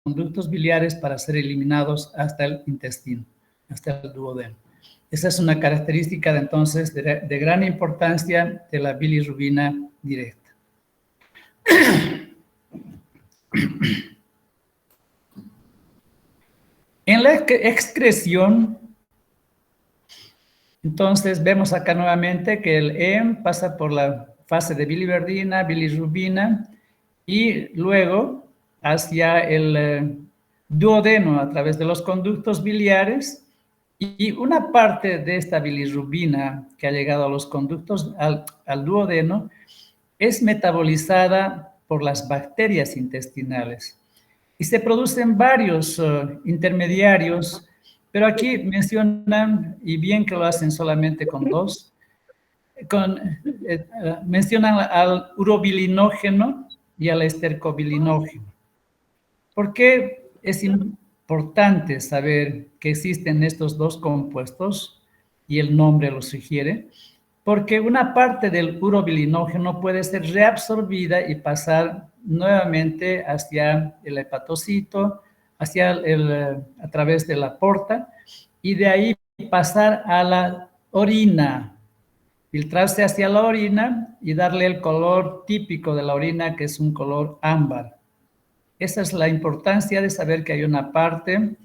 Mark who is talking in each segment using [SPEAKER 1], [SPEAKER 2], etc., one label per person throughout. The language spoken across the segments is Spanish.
[SPEAKER 1] conductos biliares para ser eliminados hasta el intestino, hasta el duodeno. Esa es una característica, entonces, de gran importancia de la bilirrubina directa. En la excreción, entonces, vemos acá nuevamente que el EM pasa por la fase de biliverdina, bilirrubina, y luego hacia el duodeno a través de los conductos biliares, y una parte de esta bilirrubina que ha llegado a los conductos, al duodeno, es metabolizada por las bacterias intestinales. Y se producen varios intermediarios, pero aquí mencionan, y bien que lo hacen solamente con dos, mencionan al urobilinógeno y al estercobilinógeno. ¿Por qué es importante saber que existen estos dos compuestos? Y el nombre lo sugiere. Porque una parte del urobilinógeno puede ser reabsorbida y pasar nuevamente hacia el hepatocito, a través de la porta, y de ahí pasar a la orina, filtrarse hacia la orina y darle el color típico de la orina, que es un color ámbar. Esa es la importancia de saber que hay una parte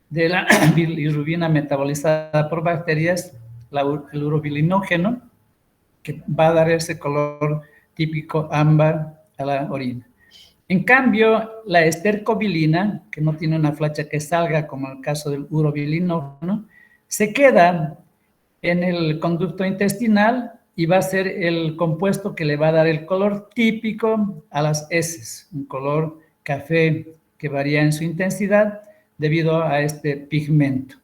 [SPEAKER 1] de la bilirrubina metabolizada por bacterias, el urobilinógeno, que va a dar ese color típico ámbar a la orina. En cambio, la estercobilina, que no tiene una flecha que salga como en el caso del urobilinógeno, se queda en el conducto intestinal y va a ser el compuesto que le va a dar el color típico a las heces, un color café que varía en su intensidad debido a este pigmento.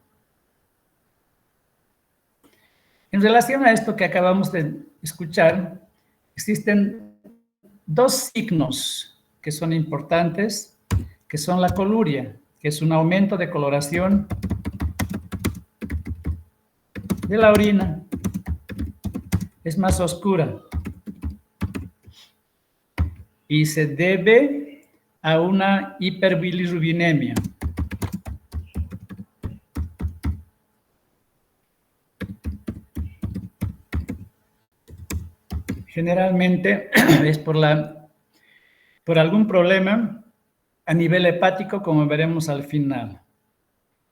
[SPEAKER 1] En relación a esto que acabamos de escuchar, existen dos signos que son importantes, que son la coluria, que es un aumento de coloración de la orina, es más oscura y se debe a una hiperbilirrubinemia. Generalmente es por algún problema a nivel hepático, como veremos al final.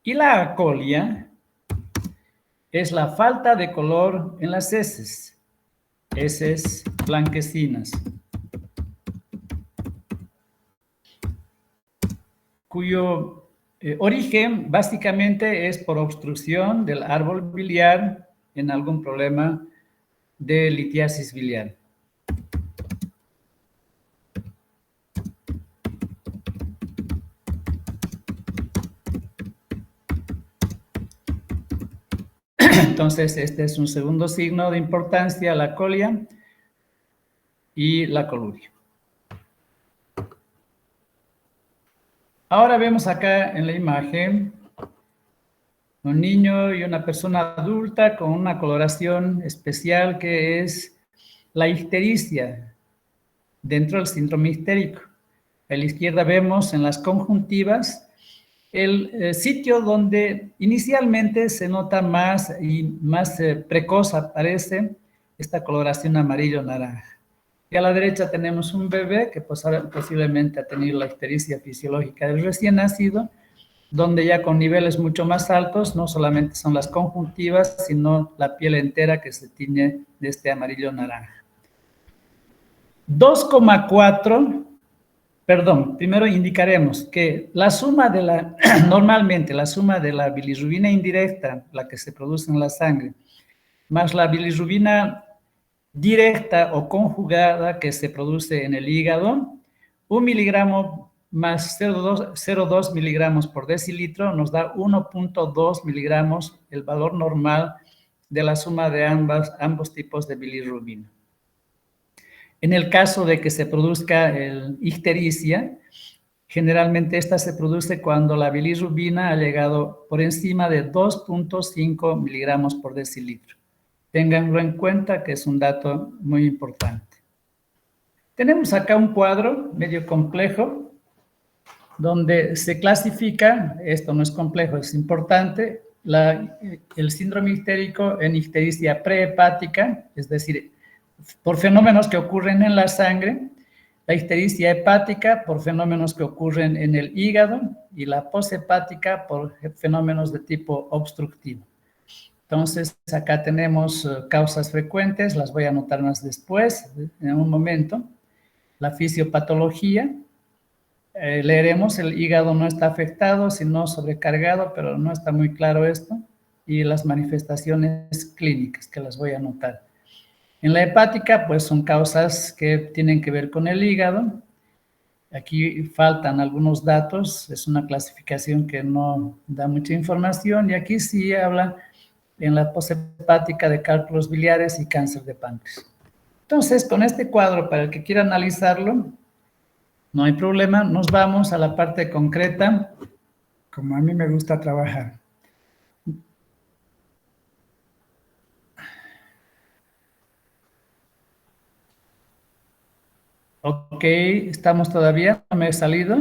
[SPEAKER 1] Y la acolia es la falta de color en las heces blanquecinas, cuyo origen básicamente es por obstrucción del árbol biliar en algún problema de litiasis biliar. Entonces, este es un segundo signo de importancia, la colia y la coluria. Ahora vemos acá en la imagen un niño y una persona adulta con una coloración especial que es la ictericia dentro del síndrome ictérico. A la izquierda vemos en las conjuntivas el sitio donde inicialmente se nota más y más precoz aparece esta coloración amarillo-naranja. Y a la derecha tenemos un bebé que posiblemente ha tenido la ictericia fisiológica del recién nacido, donde ya con niveles mucho más altos, no solamente son las conjuntivas, sino la piel entera que se tiñe de este amarillo-naranja. 2,4, perdón, primero indicaremos que la suma normalmente la suma de la bilirrubina indirecta, la que se produce en la sangre, más la bilirrubina directa o conjugada que se produce en el hígado, 1 miligramo más 0,2 miligramos por decilitro nos da 1,2 miligramos, el valor normal de la suma de ambos tipos de bilirrubina. En el caso de que se produzca ictericia, generalmente esta se produce cuando la bilirrubina ha llegado por encima de 2,5 miligramos por decilitro. Ténganlo en cuenta que es un dato muy importante. Tenemos acá un cuadro medio complejo donde se clasifica, esto no es complejo, es importante, el síndrome ictérico en ictericia prehepática, es decir, por fenómenos que ocurren en la sangre, la ictericia hepática por fenómenos que ocurren en el hígado y la poshepática por fenómenos de tipo obstructivo. Entonces, acá tenemos causas frecuentes, las voy a anotar más después, en un momento. La fisiopatología, leeremos, el hígado no está afectado, sino sobrecargado, pero no está muy claro esto. Y las manifestaciones clínicas, que las voy a anotar. En la hepática, pues son causas que tienen que ver con el hígado. Aquí faltan algunos datos, es una clasificación que no da mucha información, y aquí sí habla en la poshepática de cálculos biliares y cáncer de páncreas. Entonces, con este cuadro, para el que quiera analizarlo, no hay problema, nos vamos a la parte concreta, como a mí me gusta trabajar. Ok, ¿estamos todavía? ¿No me he salido?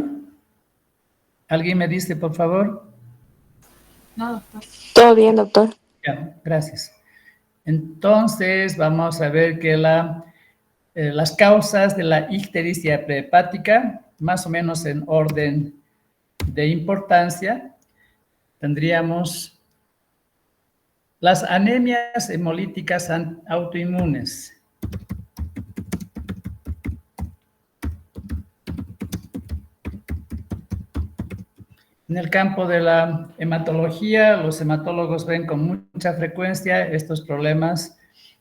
[SPEAKER 1] ¿Alguien me dice, por favor?
[SPEAKER 2] No, doctor. Todo bien, doctor.
[SPEAKER 1] Ya, gracias. Entonces, vamos a ver que las causas de la ictericia prehepática, más o menos en orden de importancia, tendríamos las anemias hemolíticas autoinmunes. En el campo de la hematología, los hematólogos ven con mucha frecuencia estos problemas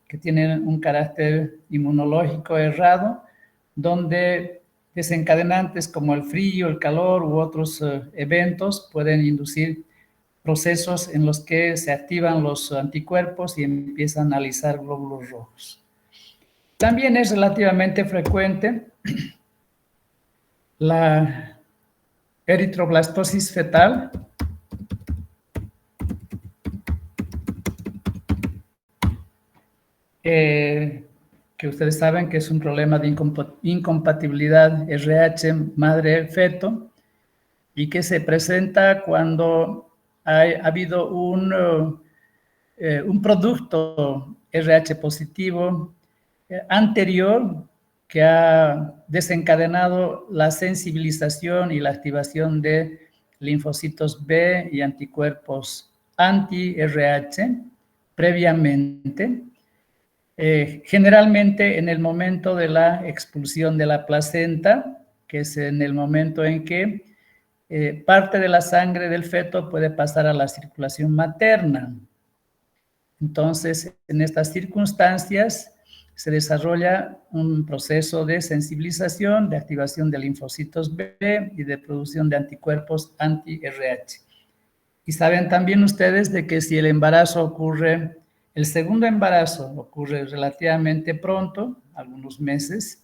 [SPEAKER 1] que tienen un carácter inmunológico errado, donde desencadenantes como el frío, el calor u otros eventos pueden inducir procesos en los que se activan los anticuerpos y empiezan a alisar glóbulos rojos. También es relativamente frecuente la eritroblastosis fetal, que ustedes saben que es un problema de incompatibilidad RH madre-feto y que se presenta cuando ha habido un producto RH positivo anterior que ha desencadenado la sensibilización y la activación de linfocitos B y anticuerpos anti-RH previamente, generalmente en el momento de la expulsión de la placenta, que es en el momento en que parte de la sangre del feto puede pasar a la circulación materna. Entonces, en estas circunstancias se desarrolla un proceso de sensibilización, de activación de linfocitos B y de producción de anticuerpos anti-RH. Y saben también ustedes de que si el embarazo ocurre, el segundo embarazo ocurre relativamente pronto, algunos meses,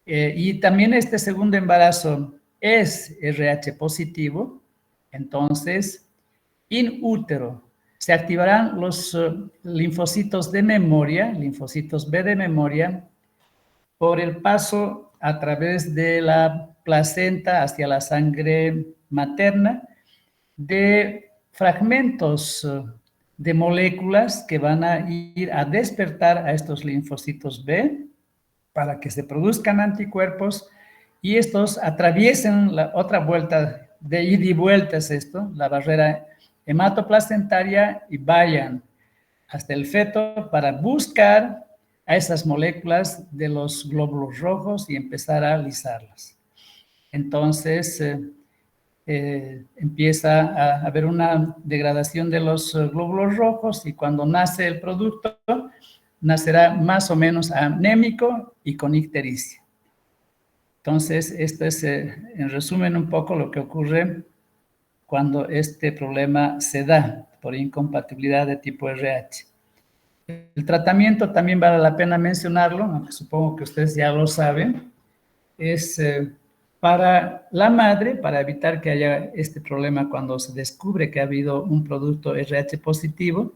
[SPEAKER 1] y también este segundo embarazo es RH positivo, entonces, in útero, se activarán los linfocitos de memoria, linfocitos B de memoria, por el paso a través de la placenta hacia la sangre materna de fragmentos de moléculas que van a ir a despertar a estos linfocitos B para que se produzcan anticuerpos y estos atraviesen la otra vuelta de ida y vuelta, es esto, la barrera hematoplacentaria, y vayan hasta el feto para buscar a esas moléculas de los glóbulos rojos y empezar a alisarlas. Entonces, empieza a haber una degradación de los glóbulos rojos y cuando nace el producto, nacerá más o menos anémico y con ictericia. Entonces, esto es, en resumen, un poco lo que ocurre cuando este problema se da por incompatibilidad de tipo RH. El tratamiento también vale la pena mencionarlo, aunque supongo que ustedes ya lo saben, es para la madre, para evitar que haya este problema cuando se descubre que ha habido un producto RH positivo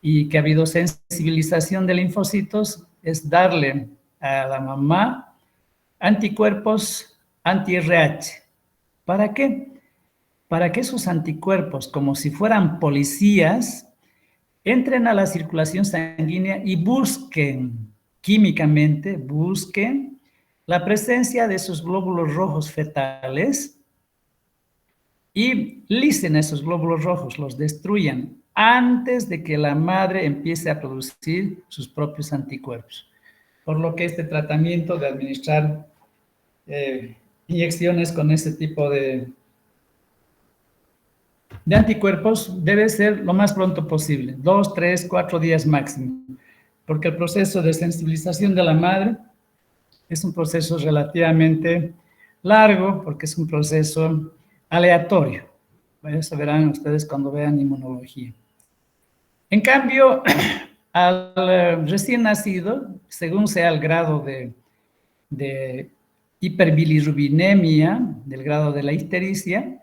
[SPEAKER 1] y que ha habido sensibilización de linfocitos, es darle a la mamá anticuerpos anti-RH. ¿Para qué? Para que esos anticuerpos, como si fueran policías, entren a la circulación sanguínea y busquen, químicamente, busquen la presencia de esos glóbulos rojos fetales y lisen esos glóbulos rojos, los destruyan antes de que la madre empiece a producir sus propios anticuerpos. Por lo que este tratamiento de administrar inyecciones con ese tipo de anticuerpos debe ser lo más pronto posible, 2, 3, 4 días máximo, porque el proceso de sensibilización de la madre es un proceso relativamente largo, porque es un proceso aleatorio. Eso verán ustedes cuando vean inmunología. En cambio, al recién nacido, según sea el grado de hiperbilirrubinemia, del grado de la ictericia,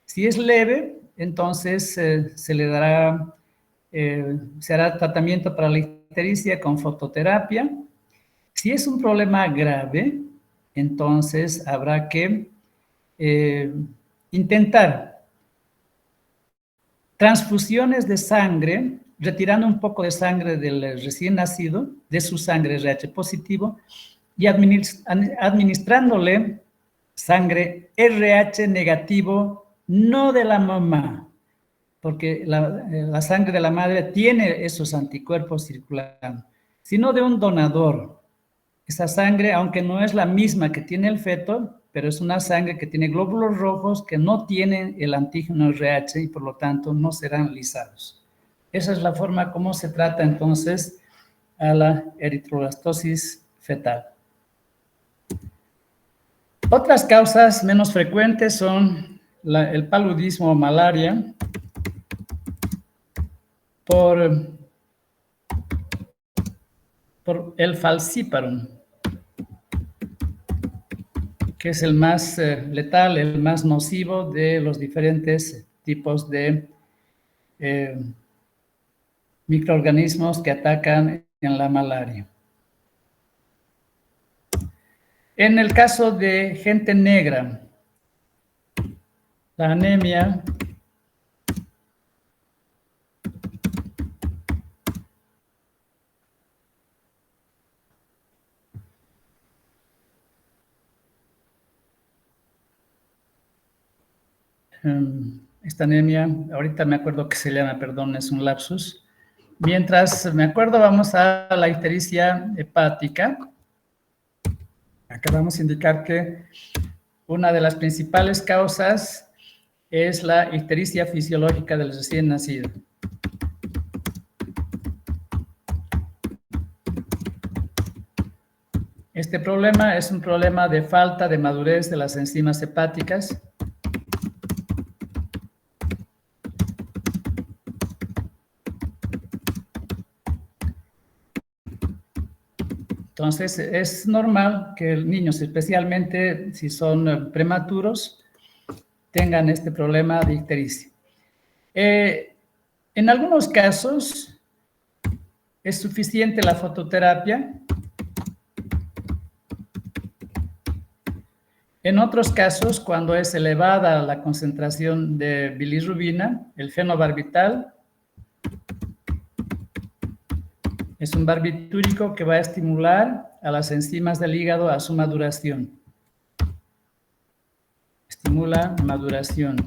[SPEAKER 1] si es leve, entonces se le dará, se hará tratamiento para la ictericia con fototerapia. Si es un problema grave, entonces habrá que intentar transfusiones de sangre, retirando un poco de sangre del recién nacido, de su sangre RH positivo, y administrándole sangre RH negativo, no de la mamá, porque la sangre de la madre tiene esos anticuerpos circulando, sino de un donador. Esa sangre, aunque no es la misma que tiene el feto, pero es una sangre que tiene glóbulos rojos que no tienen el antígeno RH y por lo tanto no serán lisados. Esa es la forma como se trata entonces a la eritroblastosis fetal. Otras causas menos frecuentes son el paludismo o malaria por el falciparum, que es el más letal, el más nocivo de los diferentes tipos de microorganismos que atacan en la malaria. En el caso de gente negra, la anemia esta anemia, ahorita me acuerdo que se llama, perdón, es un lapsus. Mientras me acuerdo, vamos a la ictericia hepática. Acá vamos a indicar que una de las principales causas es la ictericia fisiológica del recién nacido. Este problema es un problema de falta de madurez de las enzimas hepáticas. Entonces, es normal que niños, especialmente si son prematuros, tengan este problema de ictericia. En algunos casos, es suficiente la fototerapia. En otros casos, cuando es elevada la concentración de bilirrubina, el fenobarbital es un barbitúrico que va a estimular a las enzimas del hígado a su maduración. Estimula maduración.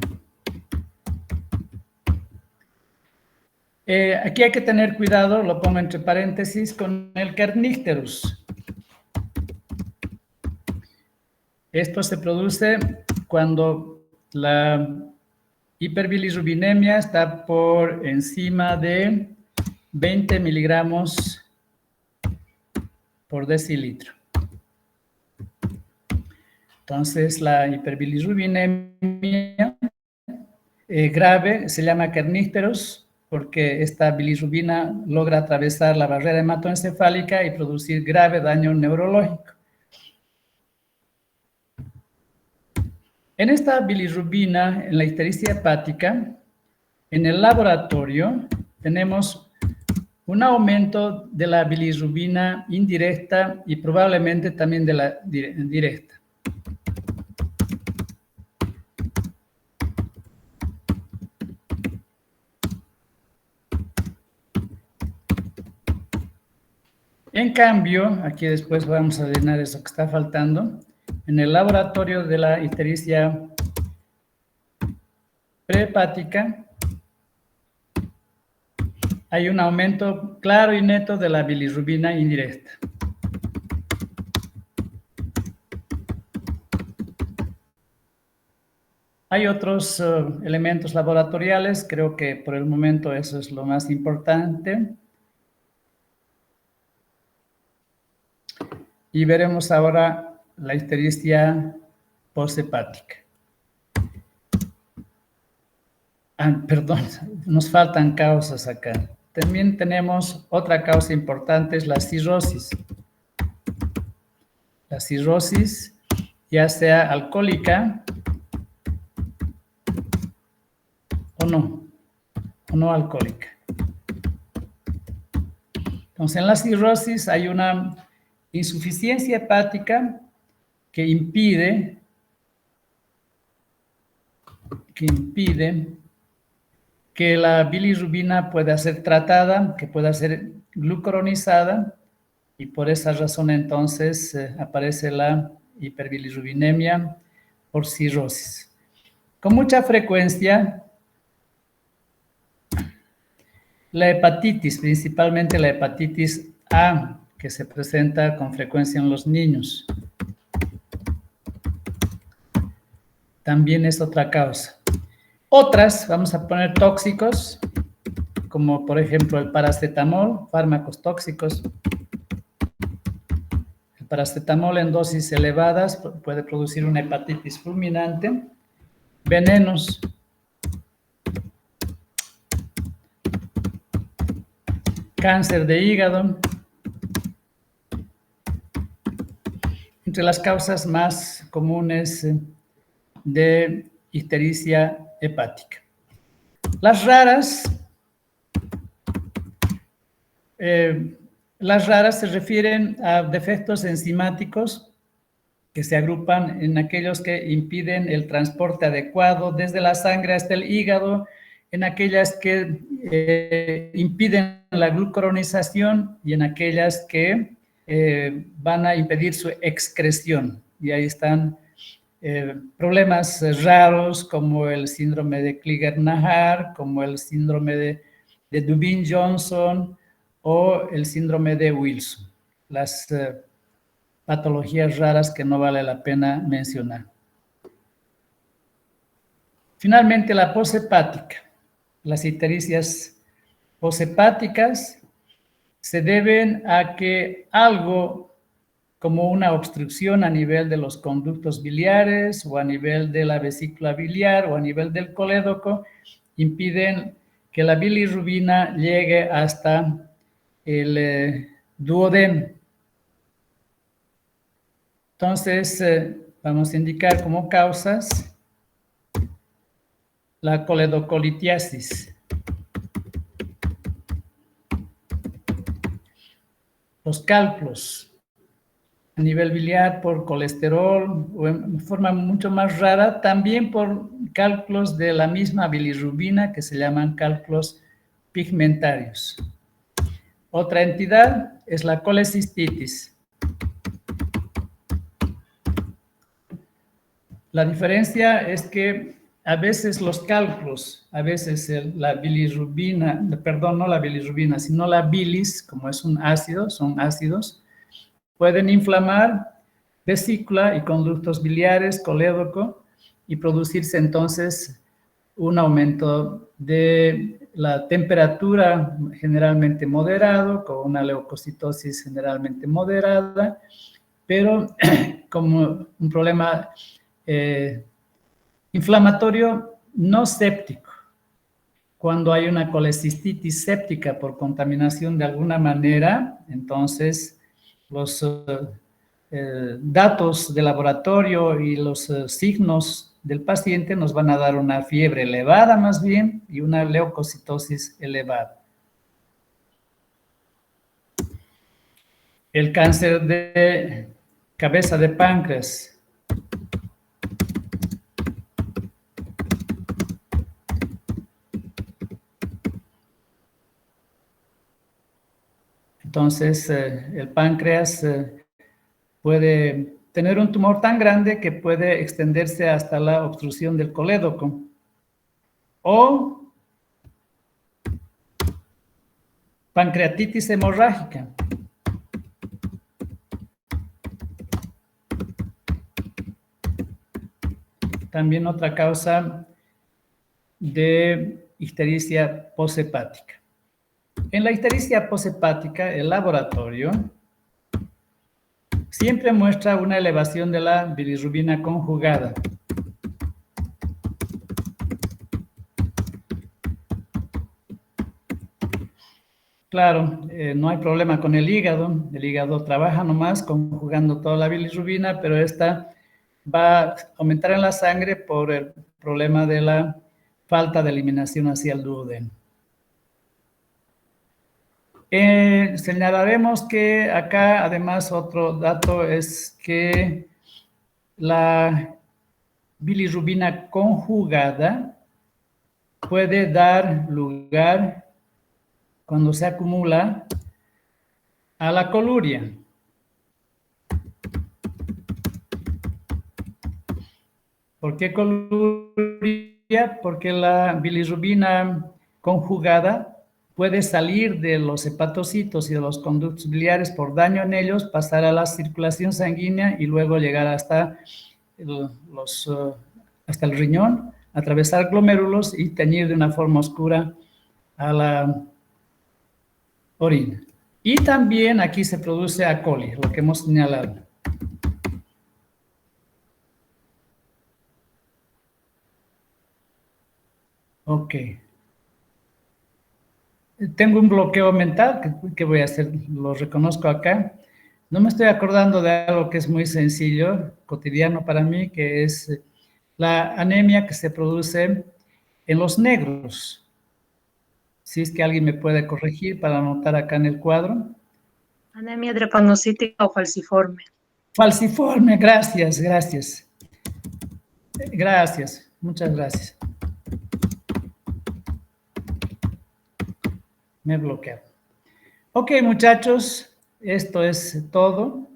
[SPEAKER 1] Aquí hay que tener cuidado, lo pongo entre paréntesis, con el kernicterus. Esto se produce cuando la hiperbilirrubinemia está por encima de 20 miligramos por decilitro. Entonces, la hiperbilirrubinemia grave se llama kernicterus porque esta bilirrubina logra atravesar la barrera hematoencefálica y producir grave daño neurológico. En esta bilirrubina, en la ictericia hepática, en el laboratorio tenemos un aumento de la bilirrubina indirecta y probablemente también de la directa. En cambio, aquí después vamos a llenar eso que está faltando. En el laboratorio de la ictericia prehepática hay un aumento claro y neto de la bilirrubina indirecta. Hay otros elementos laboratoriales, creo que por el momento eso es lo más importante. Y veremos ahora la ictericia posthepática. Perdón, nos faltan causas acá. También tenemos otra causa importante, es la cirrosis. La cirrosis, ya sea alcohólica o no alcohólica. Entonces, en la cirrosis hay una insuficiencia hepática que impide que la bilirrubina pueda ser tratada, que pueda ser glucuronizada, y por esa razón entonces aparece la hiperbilirrubinemia por cirrosis. Con mucha frecuencia, la hepatitis, principalmente la hepatitis A, que se presenta con frecuencia en los niños, también es otra causa. Otras, vamos a poner tóxicos, como por ejemplo el paracetamol, fármacos tóxicos. El paracetamol en dosis elevadas puede producir una hepatitis fulminante. Venenos. Cáncer de hígado. Entre las causas más comunes de ictericia hepática. Las raras se refieren a defectos enzimáticos que se agrupan en aquellos que impiden el transporte adecuado desde la sangre hasta el hígado, en aquellas que impiden la glucuronización y en aquellas que van a impedir su excreción. Y ahí están problemas raros como el síndrome de Klinger-Nahar, como el síndrome de Dubin-Johnson o el síndrome de Wilson. Las patologías raras que no vale la pena mencionar. Finalmente, la poshepática. Las ictericias poshepáticas se deben a que algo como una obstrucción a nivel de los conductos biliares o a nivel de la vesícula biliar o a nivel del colédoco impiden que la bilirrubina llegue hasta el duodeno. Entonces, vamos a indicar como causas la coledocolitiasis, los cálculos a nivel biliar por colesterol o en forma mucho más rara, también por cálculos de la misma bilirrubina que se llaman cálculos pigmentarios. Otra entidad es la colecistitis. La diferencia es que a veces los cálculos, a veces la bilirrubina, perdón, no la bilirrubina, sino la bilis, como es un ácido, son ácidos, pueden inflamar vesícula y conductos biliares, colédoco, y producirse entonces un aumento de la temperatura generalmente moderado, con una leucocitosis generalmente moderada, pero como un problema inflamatorio no séptico. Cuando hay una colecistitis séptica por contaminación de alguna manera, entonces los datos de laboratorio y los signos del paciente nos van a dar una fiebre elevada más bien y una leucocitosis elevada. El cáncer de cabeza de páncreas. Entonces, el páncreas puede tener un tumor tan grande que puede extenderse hasta la obstrucción del colédoco. O pancreatitis hemorrágica. También otra causa de ictericia poshepática. En la ictericia poshepática, el laboratorio siempre muestra una elevación de la bilirrubina conjugada. Claro, no hay problema con el hígado trabaja nomás conjugando toda la bilirrubina, pero esta va a aumentar en la sangre por el problema de la falta de eliminación hacia el duodeno. Señalaremos que acá, además, otro dato es que la bilirrubina conjugada puede dar lugar, cuando se acumula, a la coluria. ¿Por qué coluria? Porque la bilirrubina conjugada puede salir de los hepatocitos y de los conductos biliares por daño en ellos, pasar a la circulación sanguínea y luego llegar hasta hasta el riñón, atravesar glomérulos y teñir de una forma oscura a la orina. Y también aquí se produce A. coli, lo que hemos señalado. Ok. Tengo un bloqueo mental, que voy a hacer, lo reconozco acá. No me estoy acordando de algo que es muy sencillo, cotidiano para mí, que es la anemia que se produce en los negros. Si es que alguien me puede corregir para anotar acá en el cuadro.
[SPEAKER 2] Anemia drepanocítica o falciforme.
[SPEAKER 1] Falciforme, gracias, gracias. Gracias, muchas gracias. Me he bloqueado. Ok, muchachos, esto es todo.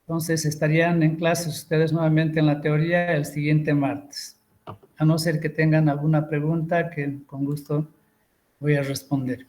[SPEAKER 1] Entonces, estarían en clases ustedes nuevamente en la teoría el siguiente martes. A no ser que tengan alguna pregunta que con gusto voy a responder.